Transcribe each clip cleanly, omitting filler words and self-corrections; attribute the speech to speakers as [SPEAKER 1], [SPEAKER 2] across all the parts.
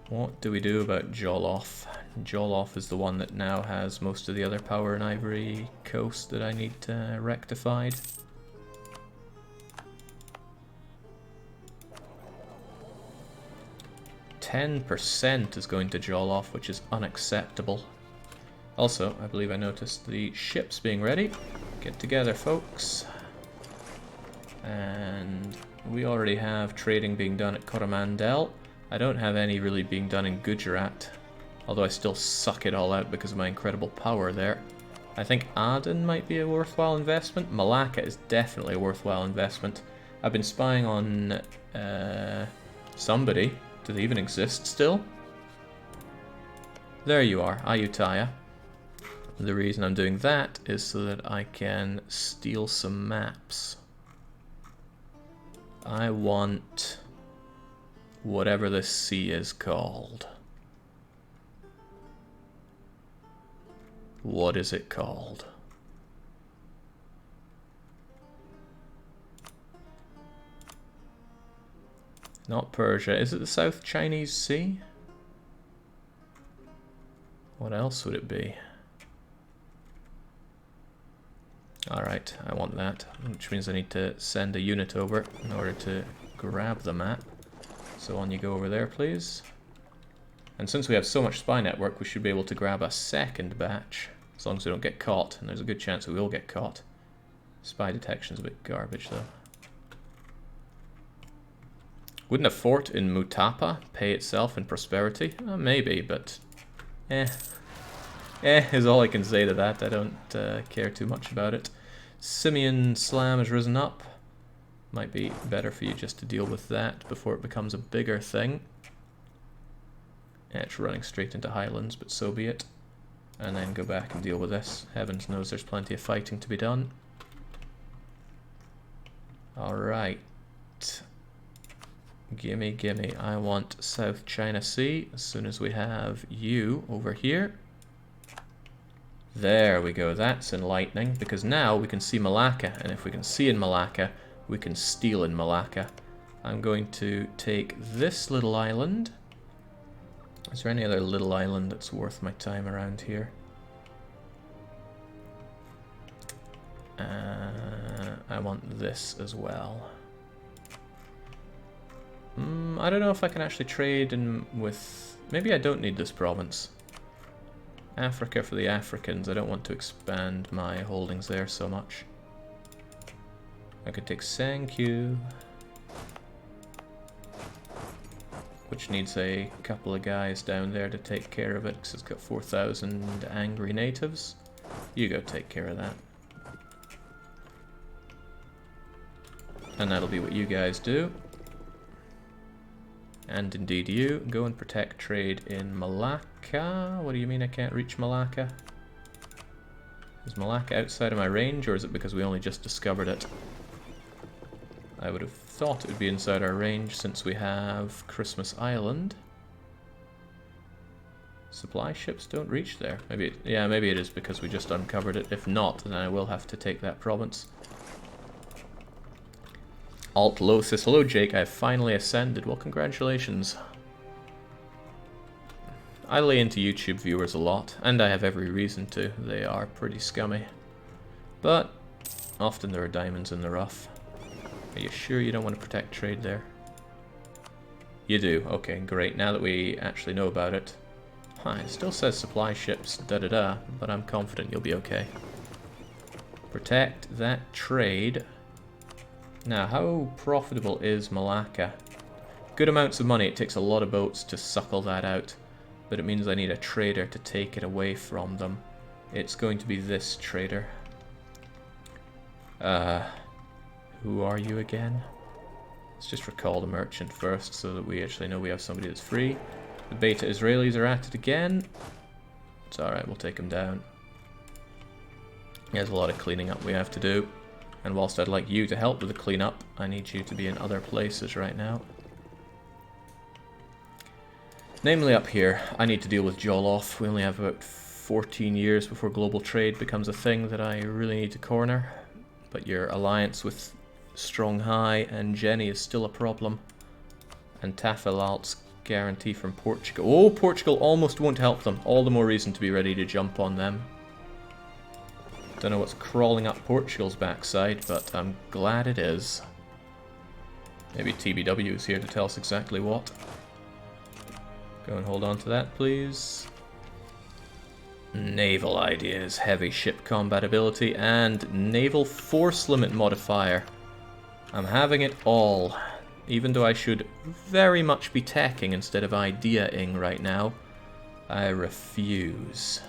[SPEAKER 1] What do we do about Joloff? Joloff is the one that now has most of the other power in Ivory Coast that I need rectified. %10 is going to Joloff, which is unacceptable. Also, I believe I noticed the ships being ready. Get together, folks. And we already have trading being done at Coromandel. I don't have any really being done in Gujarat, although I still suck it all out because of my incredible power there. I think Aden might be a worthwhile investment. Malacca is definitely a worthwhile investment. I've been spying on somebody. Do they even exist still? There you are, Ayutthaya. The reason I'm doing that is so that I can steal some maps. I want whatever this sea is called. What is it called? Not Persia. Is it the South Chinese Sea? What else would it be? Alright, I want that, which means I need to send a unit over in order to grab the map. So on you go over there, please. And since we have so much spy network, we should be able to grab a second batch, as long as we don't get caught, and there's a good chance we will get caught. Spy detection's a bit garbage, though. Wouldn't a fort in Mutapa pay itself in prosperity? Maybe, but is all I can say to that. I don't care too much about it. Simeon Slam has risen up. Might be better for you just to deal with that before it becomes a bigger thing. It's running straight into Highlands, but so be it. And then go back and deal with this. Heavens knows there's plenty of fighting to be done. Alright. Gimme, gimme. I want South China Sea as soon as we have you over here. There we go, that's enlightening, because now we can see Malacca, and if we can see in Malacca, we can steal in Malacca. I'm going to take this little island. Is there any other little island that's worth my time around here? I want this as well. I don't know if I can actually trade in with... Maybe I don't need this province. Africa for the Africans. I don't want to expand my holdings there so much. I could take Sankyu, which needs a couple of guys down there to take care of it because it's got 4,000 angry natives. You go take care of that. And that'll be what you guys do. And indeed you. Go and protect trade in Malacca. What do you mean I can't reach Malacca? Is Malacca outside of my range, or is it because we only just discovered it? I would have thought it would be inside our range since we have Christmas Island. Supply ships don't reach there. Maybe it is because we just uncovered it. If not, then I will have to take that province. Alt Losis. Hello Jake, I've finally ascended. Well, congratulations. I lay into YouTube viewers a lot, and I have every reason to. They are pretty scummy. But often there are diamonds in the rough. Are you sure you don't want to protect trade there? You do. Okay, great. Now that we actually know about it. It still says supply ships, da-da-da, but I'm confident you'll be okay. Protect that trade. Now, how profitable is Malacca? Good amounts of money. It takes a lot of boats to suckle that out, but it means I need a trader to take it away from them. It's going to be this trader. Who are you again? Let's just recall the merchant first so that we actually know we have somebody that's free. The beta Israelis are at it again. It's alright, we'll take them down. There's a lot of cleaning up we have to do. And whilst I'd like you to help with the cleanup, I need you to be in other places right now. Namely up here, I need to deal with Joloff. We only have about 14 years before global trade becomes a thing that I really need to corner. But your alliance with Strong High and Jenny is still a problem. And Tafilalt's guarantee from Portugal. Oh, Portugal almost won't help them. All the more reason to be ready to jump on them. Don't know what's crawling up Portugal's backside, but I'm glad it is. Maybe TBW is here to tell us exactly what. Go and hold on to that, please. Naval ideas, heavy ship combat ability, and naval force limit modifier. I'm having it all. Even though I should very much be teching instead of ideaing right now, I refuse.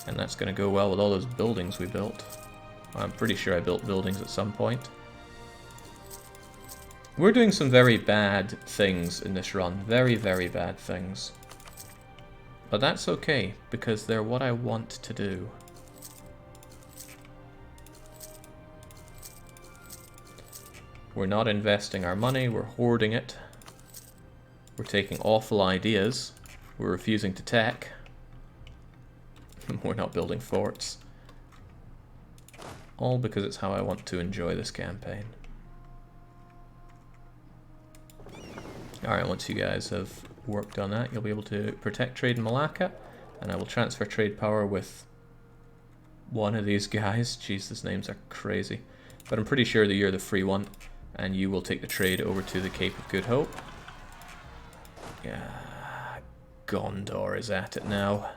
[SPEAKER 1] And that's going to go well with all those buildings we built. I'm pretty sure I built buildings at some point. We're doing some very bad things in this run. Very, very bad things. But that's okay, because they're what I want to do. We're not investing our money, we're hoarding it. We're taking awful ideas. We're refusing to tech. We're not building forts. All because it's how I want to enjoy this campaign. Alright, once you guys have worked on that, you'll be able to protect trade in Malacca, and I will transfer trade power with one of these guys. Jeez, these names are crazy. But I'm pretty sure that you're the free one, and you will take the trade over to the Cape of Good Hope. Yeah, Gondor is at it now.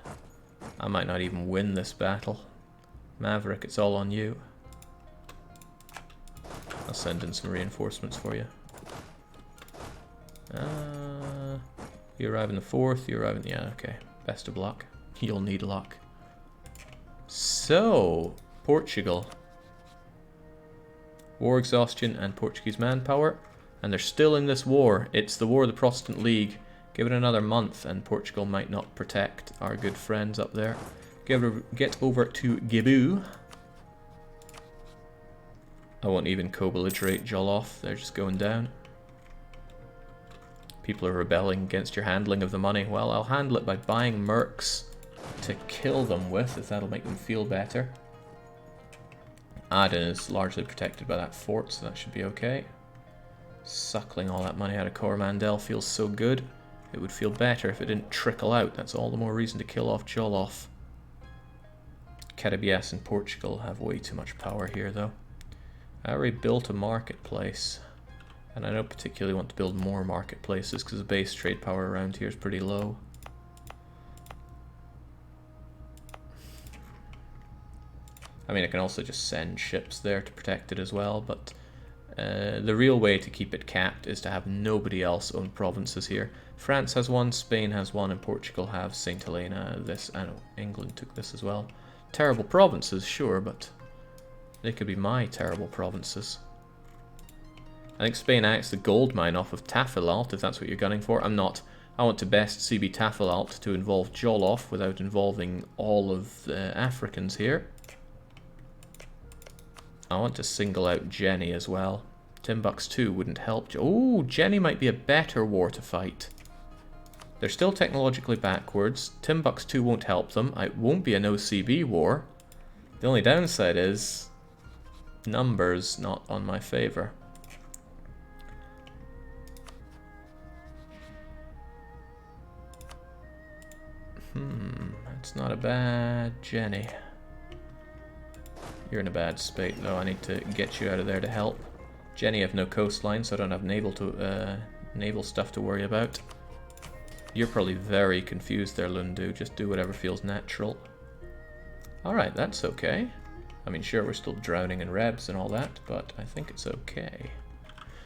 [SPEAKER 1] I might not even win this battle. Maverick, it's all on you. I'll send in some reinforcements for you. You arrive in the 4th, you arrive in the... Yeah, okay. Best of luck. You'll need luck. So, Portugal. War exhaustion and Portuguese manpower. And they're still in this war. It's the War of the Protestant League. Give it another month and Portugal might not protect our good friends up there. Get over to Gibu. I won't even co-belligerate Jollof. They're just going down. People are rebelling against your handling of the money. Well, I'll handle it by buying mercs to kill them with, if that'll make them feel better. Aden is largely protected by that fort, so that should be okay. Suckling all that money out of Coromandel feels so good. It would feel better if it didn't trickle out. That's all the more reason to kill off Jollof. Carabias and Portugal have way too much power here, though. I already built a marketplace. And I don't particularly want to build more marketplaces because the base trade power around here is pretty low. I mean, I can also just send ships there to protect it as well, but the real way to keep it capped is to have nobody else own provinces here. France has one, Spain has one, and Portugal have St. Helena. This, I know, England took this as well. Terrible provinces, sure, but they could be my terrible provinces. I think Spain acts the gold mine off of Tafilalt, if that's what you're gunning for. I'm not. I want to best CB Tafilalt to involve Jollof without involving all of the Africans here. I want to single out Jenny as well. Timbuktu wouldn't help. Oh, Jenny might be a better war to fight. They're still technologically backwards. Timbuktu won't help them. It won't be an OCB war. The only downside is numbers not on my favor. It's not a bad Jenny. You're in a bad spate though. I need to get you out of there to help. Jenny, I have no coastline, so I don't have naval stuff to worry about. You're probably very confused there, Lundu. Just do whatever feels natural. Alright, that's okay. I mean, sure, we're still drowning in rebs and all that, but I think it's okay.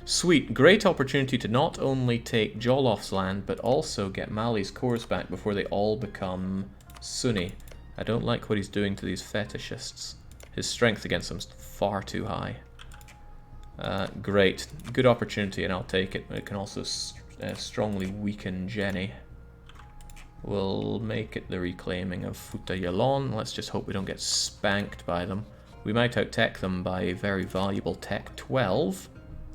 [SPEAKER 1] Sweet. Great opportunity to not only take Jollof's land, but also get Mali's cores back before they all become Sunni. I don't like what he's doing to these fetishists. His strength against them is far too high. Great. Good opportunity, and I'll take it. It can also strongly weaken Jenny. We'll make it the reclaiming of Futa Yalon. Let's just hope we don't get spanked by them. We might out-tech them by a very valuable Tech 12.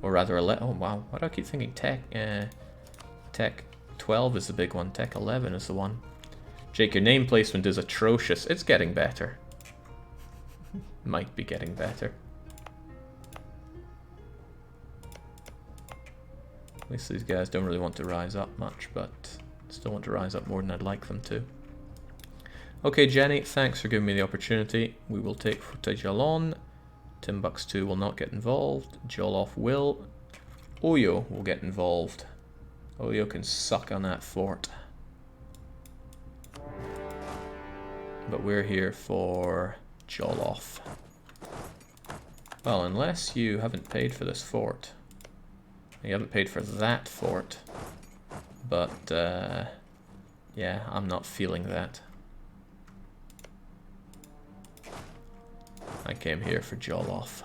[SPEAKER 1] Or rather, oh wow, why do I keep thinking Tech 12 is the big one, Tech 11 is the one. Jake, your name placement is atrocious. It's getting better. Might be getting better. At least these guys don't really want to rise up much, but still want to rise up more than I'd like them to. Okay, Jenny, thanks for giving me the opportunity. We will take Futajalon. Timbuktu will not get involved. Jolof will. Oyo will get involved. Oyo can suck on that fort. But we're here for Jolof. Well, unless you haven't paid for this fort. You haven't paid for that fort. But, yeah, I'm not feeling that. I came here for Jolof.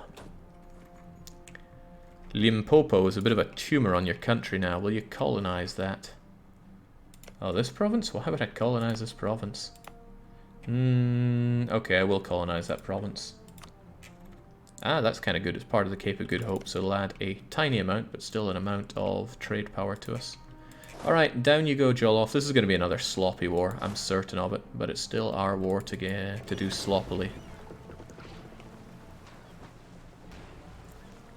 [SPEAKER 1] Limpopo is a bit of a tumor on your country now. Will you colonize that? Oh, this province? Why would I colonize this province? Okay, I will colonize that province. Ah, that's kind of good. It's part of the Cape of Good Hope, so it'll add a tiny amount, but still an amount of trade power to us. Alright, down you go, Jolof. This is going to be another sloppy war. I'm certain of it, but it's still our war to do sloppily.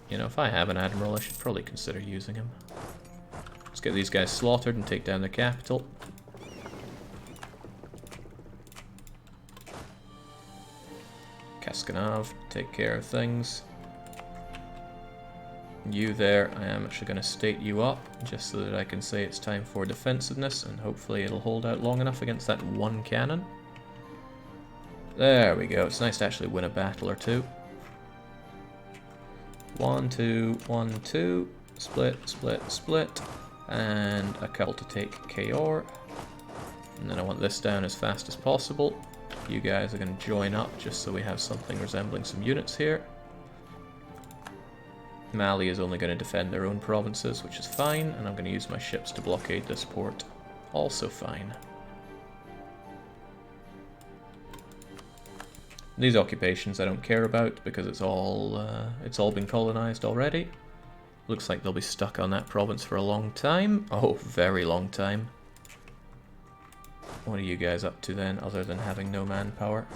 [SPEAKER 1] You know, if I have an admiral, I should probably consider using him. Let's get these guys slaughtered and take down the capital. Kaskanav, take care of things. You there, I am actually going to state you up, just so that I can say it's time for defensiveness, and hopefully it'll hold out long enough against that one cannon. There we go, it's nice to actually win a battle or two. 1, 2, 1, 2, split, split, split, and a couple to take Kayor. And then I want this down as fast as possible. You guys are going to join up just so we have something resembling some units here. Mali is only going to defend their own provinces, which is fine, and I'm going to use my ships to blockade this port. Also fine. These occupations I don't care about because it's all been colonized already. Looks like they'll be stuck on that province for a long time. Oh, very long time. What are you guys up to then, other than having no manpower?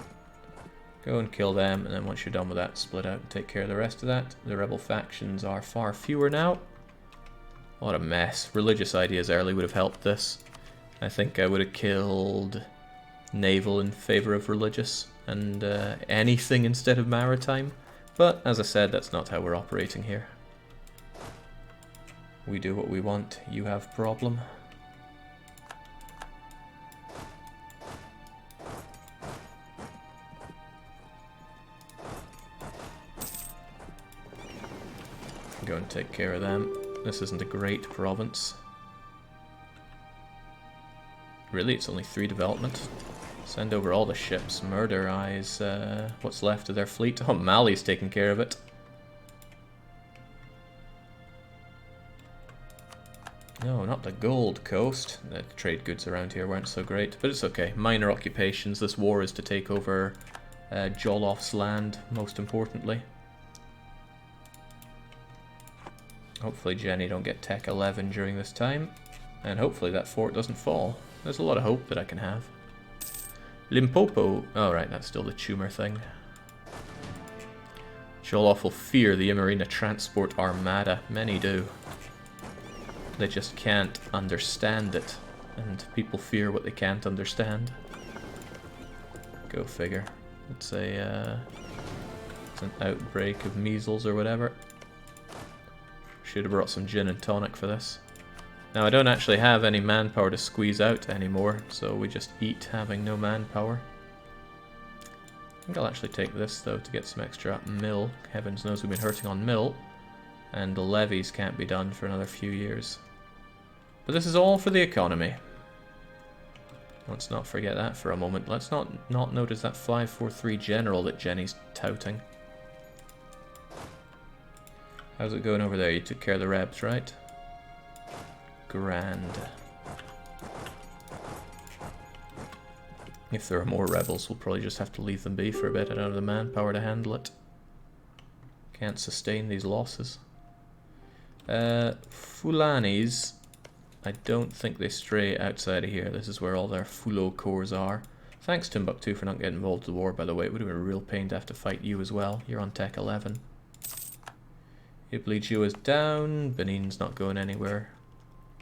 [SPEAKER 1] Go and kill them, and then once you're done with that, split out and take care of the rest of that. The rebel factions are far fewer now. What a mess. Religious ideas early would have helped this. I think I would have killed naval in favor of religious, and anything instead of maritime. But, as I said, that's not how we're operating here. We do what we want, you have problem. Go and take care of them. This isn't a great province. Really, it's only 3 development. Send over all the ships. Murderize what's left of their fleet. Oh, Mali's taking care of it. No, not the Gold Coast. The trade goods around here weren't so great, but it's okay. Minor occupations. This war is to take over Jolof's land, most importantly. Hopefully Jenny don't get Tech 11 during this time, and hopefully that fort doesn't fall. There's a lot of hope that I can have. Limpopo. Oh, right, that's still the tumor thing. Jolof will fear the Imarina Transport Armada. Many do. They just can't understand it, and people fear what they can't understand. Go figure. It's an outbreak of measles or whatever. Should have brought some gin and tonic for this. Now, I don't actually have any manpower to squeeze out anymore, so we just eat having no manpower. I think I'll actually take this, though, to get some extra mill. Heavens knows we've been hurting on mill, and the levies can't be done for another few years. But this is all for the economy. Let's not forget that for a moment. Let's not notice that 543 general that Jenny's touting. How's it going over there? You took care of the rebs, right? Grand. If there are more rebels, we'll probably just have to leave them be for a bit. I don't have the manpower to handle it. Can't sustain these losses. Fulanis, I don't think they stray outside of here. This is where all their Fulo corps are. Thanks, Timbuktu, for not getting involved in the war, by the way. It would have been a real pain to have to fight you as well. You're on Tech 11. Ibliju is down. Benin's not going anywhere.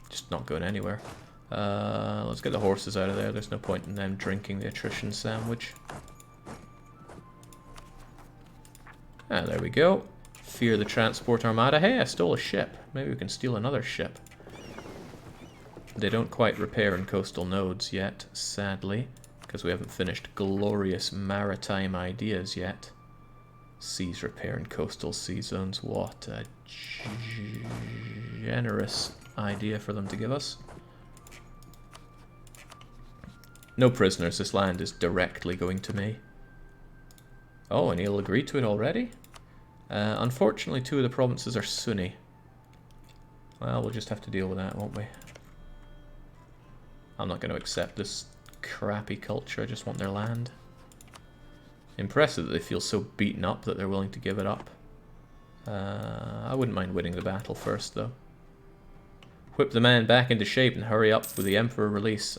[SPEAKER 1] Just not going anywhere. Let's get the horses out of there. There's no point in them drinking the attrition sandwich. Ah, there we go. Fear the transport armada. Hey, I stole a ship. Maybe we can steal another ship. They don't quite repair in coastal nodes yet, sadly, because we haven't finished glorious maritime ideas yet. Seas repair in coastal sea zones. What a generous idea for them to give us. No prisoners. This land is directly going to me. Oh, and he'll agree to it already? Unfortunately, 2 of the provinces are Sunni. Well, we'll just have to deal with that, won't we? I'm not going to accept this crappy culture. I just want their land. Impressive that they feel so beaten up that they're willing to give it up. I wouldn't mind winning the battle first, though. Whip the man back into shape and hurry up with the Emperor release.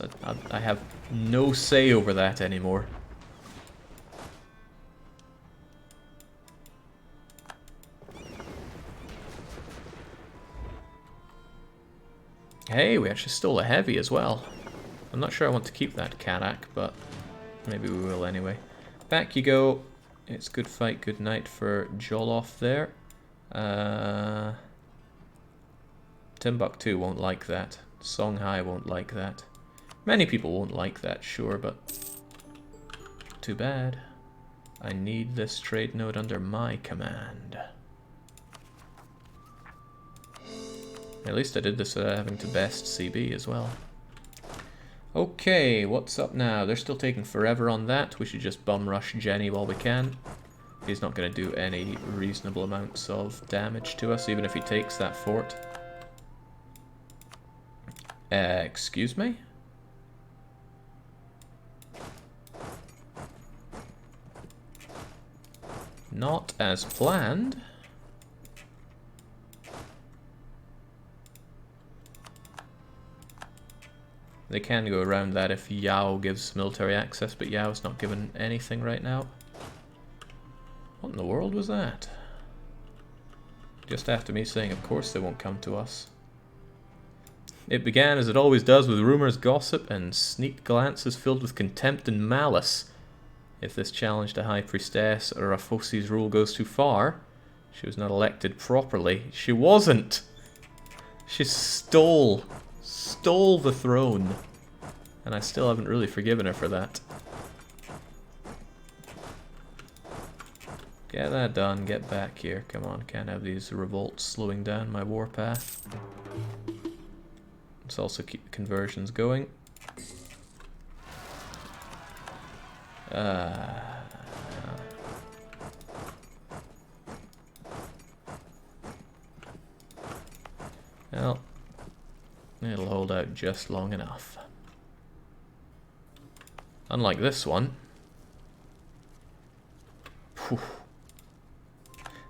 [SPEAKER 1] I have no say over that anymore. Hey, we actually stole a heavy as well. I'm not sure I want to keep that Karak, but maybe we will anyway. Back you go. It's good fight, good night for Joloff there. Timbuktu won't like that. Songhai won't like that. Many people won't like that, sure, but too bad. I need this trade node under my command. At least I did this without having to best CB as well. Okay, what's up now? They're still taking forever on that. We should just bum rush Jenny while we can. He's not going to do any reasonable amounts of damage to us, even if he takes that fort. Excuse me? Not as planned. They can go around that if Yao gives military access, but Yao's not given anything right now. What in the world was that? Just after me saying, of course they won't come to us. It began as it always does, with rumors, gossip, and sneaked glances filled with contempt and malice. If this challenge to High Priestess or Rafosi's rule goes too far, she was not elected properly. She wasn't! She stole the throne. And I still haven't really forgiven her for that. Get that done, get back here. Come on, can't have these revolts slowing down my warpath. Let's also keep the conversions going. Well, it'll hold out just long enough. Unlike this one. Whew.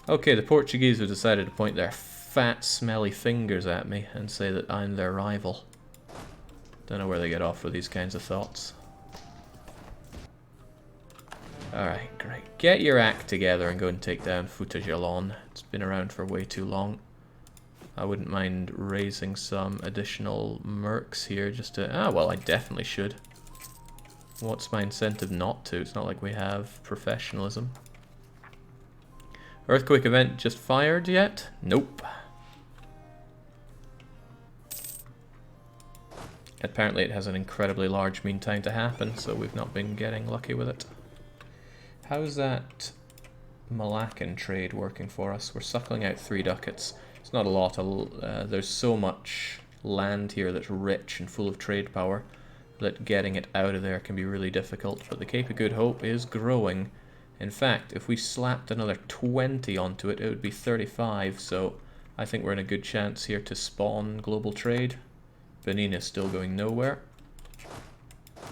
[SPEAKER 1] Okay, the Portuguese have decided to point their fat, smelly fingers at me and say that I'm their rival. Don't know where they get off with these kinds of thoughts. Alright, great. Get your act together and go and take down Futajalon. It's been around for way too long. I wouldn't mind raising some additional mercs here just to... Ah, well, I definitely should. What's my incentive not to? It's not like we have professionalism. Earthquake event just fired yet? Nope. Apparently it has an incredibly large mean time to happen, so we've not been getting lucky with it. How's that Malaccan trade working for us? We're suckling out 3 ducats. It's not a lot. There's so much land here that's rich and full of trade power that getting it out of there can be really difficult, but the Cape of Good Hope is growing. In fact, if we slapped another 20 onto it, it would be 35, so I think we're in a good chance here to spawn global trade. Benin is still going nowhere,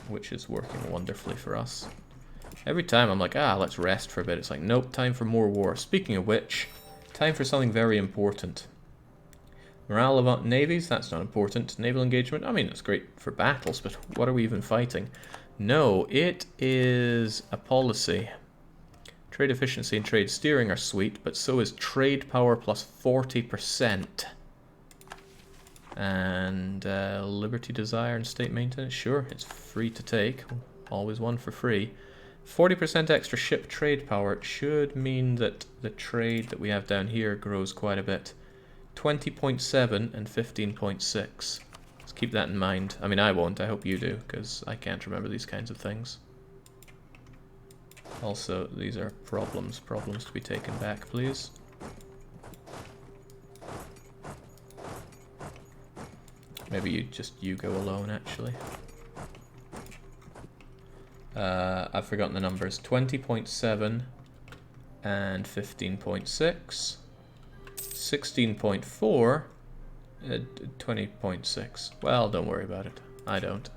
[SPEAKER 1] which is working wonderfully for us. Every time I'm like, let's rest for a bit, it's like, nope, time for more war. Speaking of which, time for something very important. Morale of navies, that's not important. Naval engagement, I mean, that's great for battles, but what are we even fighting? No, it is a policy. Trade efficiency and trade steering are sweet, but so is trade power plus 40%. And Liberty Desire and State Maintenance, sure, it's free to take. Always one for free. 40% extra ship trade power should mean that the trade that we have down here grows quite a bit. 20.7 and 15.6. Let's keep that in mind. I mean, I won't, I hope you do, because I can't remember these kinds of things. Also, these are problems. Problems to be taken back, please. Maybe you go alone, actually. I've forgotten the numbers. 20.7 and 15.6. 16.4. 20.6. Well, don't worry about it. I don't.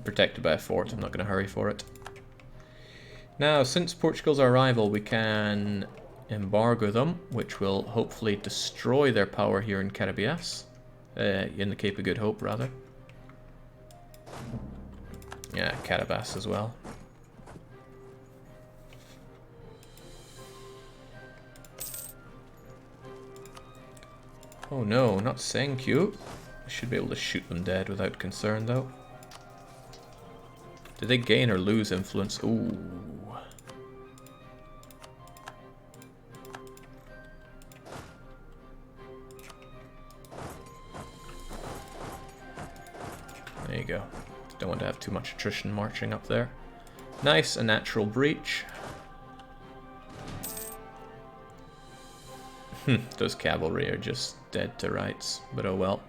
[SPEAKER 1] Protected by a fort. I'm not going to hurry for it. Now, since Portugal's our rival, we can embargo them, which will hopefully destroy their power here in Carabias. In the Cape of Good Hope, rather. Yeah, Carabas as well. Oh no, not Senkyu. I should be able to shoot them dead without concern, though. Did they gain or lose influence? Ooh. There you go. Don't want to have too much attrition marching up there. Nice, a natural breach. Those cavalry are just dead to rights, but oh well.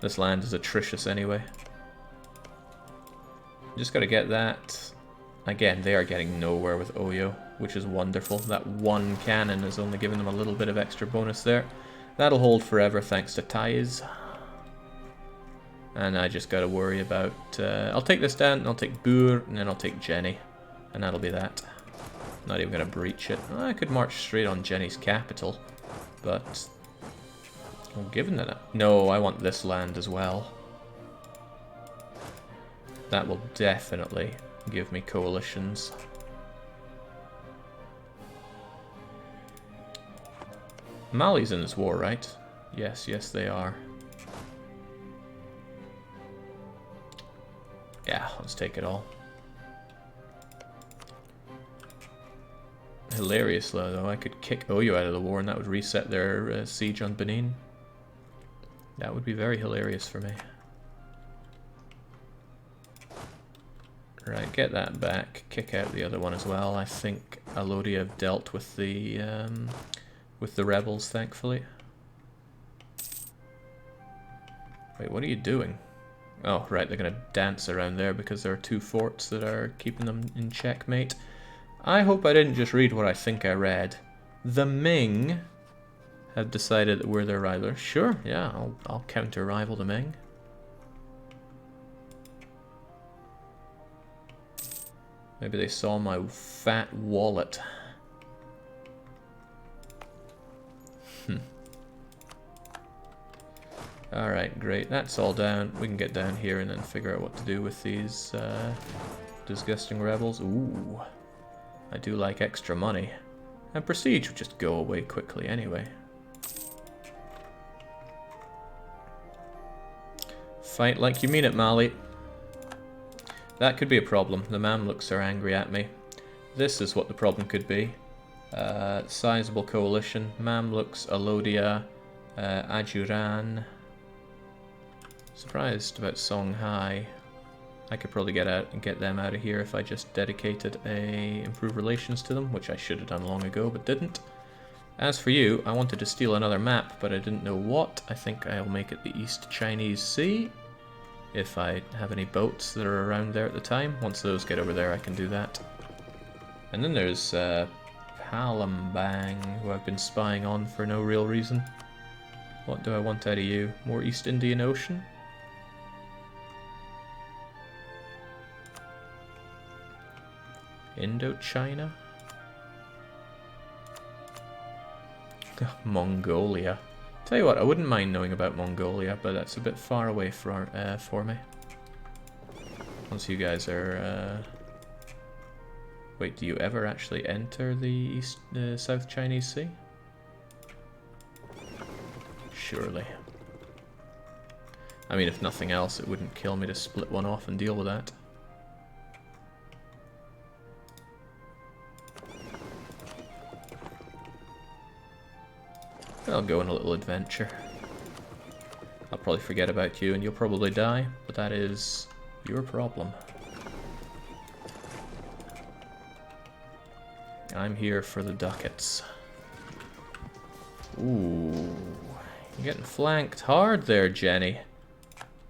[SPEAKER 1] This land is atrocious anyway. Just gotta get that. Again, they are getting nowhere with Oyo, which is wonderful. That one cannon is only giving them a little bit of extra bonus there. That'll hold forever thanks to Thais. And I just gotta worry about... I'll take this down, and I'll take Bur, and then I'll take Jenny. And that'll be that. Not even gonna breach it. I could march straight on Jenny's capital. But... well, given that... no, I want this land as well. That will definitely give me coalitions. Mali's in this war, right? Yes, yes they are. Yeah, let's take it all. Hilarious though, I could kick Oyo out of the war and that would reset their siege on Benin. That would be very hilarious for me. Right, get that back, kick out the other one as well. I think Alodia have dealt with the rebels, thankfully. Wait, what are you doing? Oh, right, they're going to dance around there because there are two forts that are keeping them in checkmate. I hope I didn't just read what I think I read. The Ming have decided that we're their rival. Sure, yeah, I'll counter-rival the Ming. Maybe they saw my fat wallet. Alright, great. That's all down. We can get down here and then figure out what to do with these disgusting rebels. Ooh. I do like extra money. And prestige would just go away quickly anyway. Fight like you mean it, Mali. That could be a problem. The Mamluks are angry at me. This is what the problem could be. Sizable coalition. Mamluks, Alodia, Ajuran. Surprised about Songhai. I could probably get them out of here if I just dedicated improved relations to them, which I should have done long ago, but didn't. As for you, I wanted to steal another map, but I didn't know what. I think I'll make it the East Chinese Sea, if I have any boats that are around there at the time. Once those get over there, I can do that. And then there's Palembang, who I've been spying on for no real reason. What do I want out of you? More East Indian Ocean? Indochina? Mongolia. Tell you what, I wouldn't mind knowing about Mongolia, but that's a bit far away for me. Once you guys are... Wait, do you ever actually enter the South Chinese Sea? surely. I mean, if nothing else, it wouldn't kill me to split one off and deal with that. I'll go on a little adventure. I'll probably forget about you and you'll probably die, but that is your problem. I'm here for the ducats. Ooh, you're getting flanked hard there, Jenny.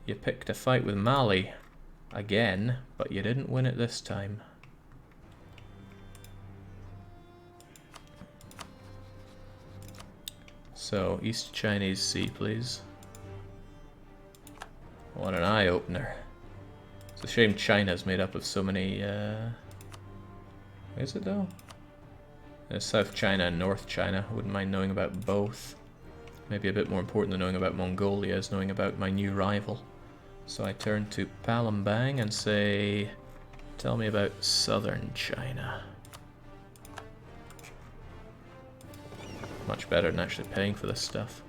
[SPEAKER 1] You picked a fight with Mali again, but you didn't win it this time. So, East Chinese Sea, please. What an eye-opener. It's a shame China's made up of so many, is it though? South China and North China. Wouldn't mind knowing about both. Maybe a bit more important than knowing about Mongolia is knowing about my new rival. So I turn to Palembang and say, tell me about Southern China. Much better than actually paying for this stuff.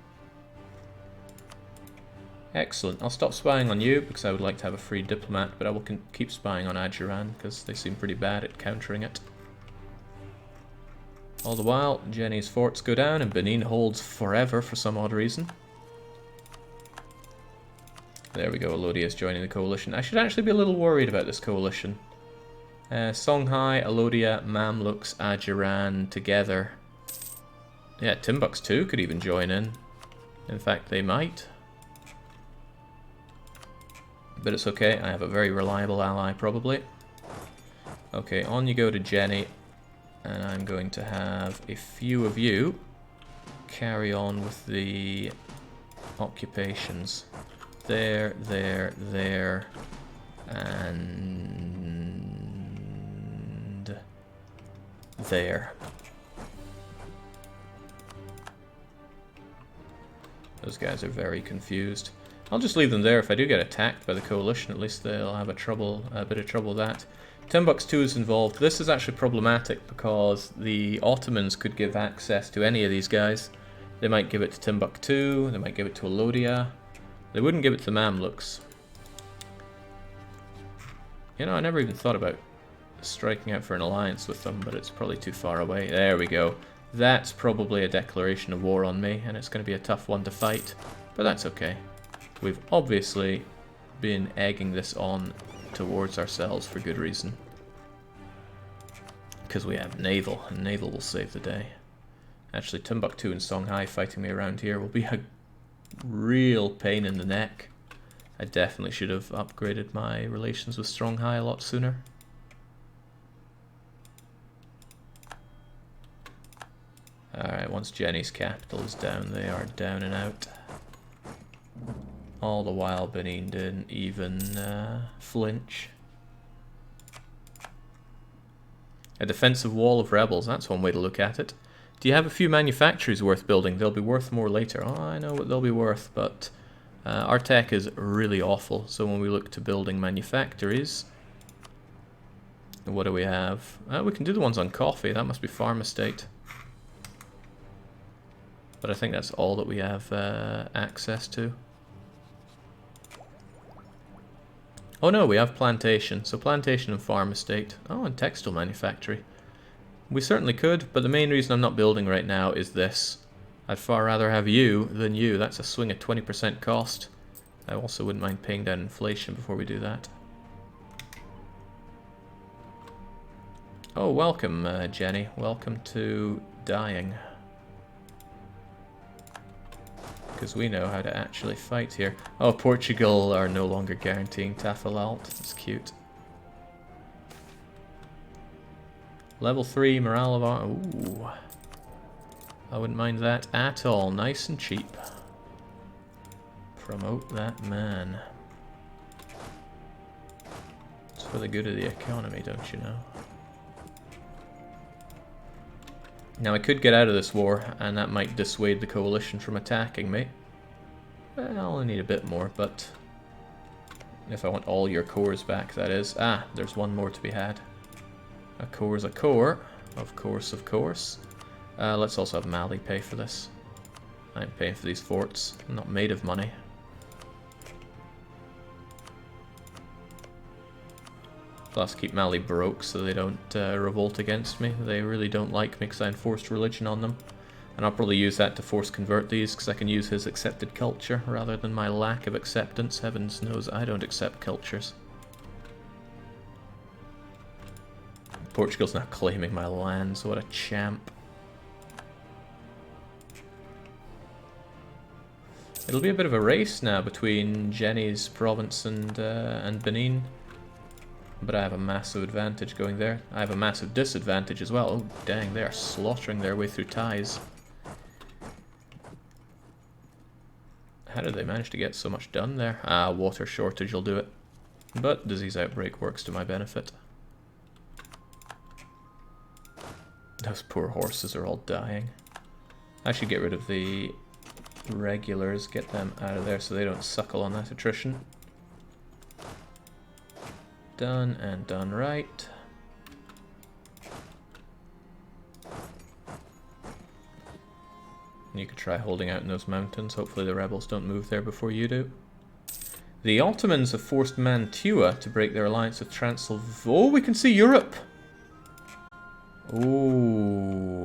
[SPEAKER 1] Excellent. I'll stop spying on you because I would like to have a free diplomat, but I will keep spying on Ajuran because they seem pretty bad at countering it. All the while, Jenny's forts go down and Benin holds forever for some odd reason. There we go, Alodia is joining the coalition. I should actually be a little worried about this coalition. Songhai, Alodia, Mamluks, Ajuran together. Yeah, Timbuktu could even join in. In fact, they might. But it's okay, I have a very reliable ally, probably. Okay, on you go to Jenny. And I'm going to have a few of you carry on with the occupations. There, there, there, and there. Those guys are very confused. I'll just leave them there. If I do get attacked by the coalition, at least they'll have a bit of trouble with that. Timbuktu is involved. This is actually problematic because the Ottomans could give access to any of these guys. They might give it to Timbuktu, they might give it to Alodia. They wouldn't give it to the Mamluks. You know, I never even thought about striking out for an alliance with them, but it's probably too far away. There we go. That's probably a declaration of war on me, and it's going to be a tough one to fight, but that's okay. We've obviously been egging this on towards ourselves for good reason. Because we have naval, and naval will save the day. Actually, Timbuktu and Songhai fighting me around here will be a real pain in the neck. I definitely should have upgraded my relations with Songhai a lot sooner. Alright, once Jenny's capital is down, they are down and out. All the while, Benin didn't even flinch. A defensive wall of rebels, that's one way to look at it. Do you have a few manufactories worth building? They'll be worth more later. Oh, I know what they'll be worth, but our tech is really awful. So when we look to building manufactories, what do we have? We can do the ones on coffee. That must be Farm Estate. But I think that's all that we have access to. Oh no, we have plantation. So plantation and farm estate. Oh, and textile manufactory. We certainly could, but the main reason I'm not building right now is this. I'd far rather have you than you. That's a swing of 20% cost. I also wouldn't mind paying down inflation before we do that. Oh, welcome, Jenny. Welcome to dying. Because we know how to actually fight here. Oh, Portugal are no longer guaranteeing Tafilalt. That's cute. Level 3, morale of our... Ooh. I wouldn't mind that at all. Nice and cheap. Promote that man. It's for the good of the economy, don't you know? Now I could get out of this war, and that might dissuade the coalition from attacking me. Well, I only need a bit more, but if I want all your cores back, that is. Ah, there's one more to be had. A core is a core, of course, of course. Let's also have Mali pay for this. I'm paying for these forts. I'm not made of money. Plus, keep Mali broke so they don't revolt against me. They really don't like me because I enforced religion on them. And I'll probably use that to force convert these because I can use his accepted culture rather than my lack of acceptance. Heavens knows I don't accept cultures. Portugal's not claiming my lands. What a champ. It'll be a bit of a race now between Jenny's province and Benin. But I have a massive advantage going there. I have a massive disadvantage as well. Oh, dang, they are slaughtering their way through ties. How did they manage to get so much done there? Ah, water shortage will do it. But disease outbreak works to my benefit. Those poor horses are all dying. I should get rid of the regulars, get them out of there so they don't suckle on that attrition. Done and done right. You could try holding out in those mountains. Hopefully the rebels don't move there before you do. The Ottomans have forced Mantua to break their alliance with Transylvania. Oh, we can see Europe! Ooh.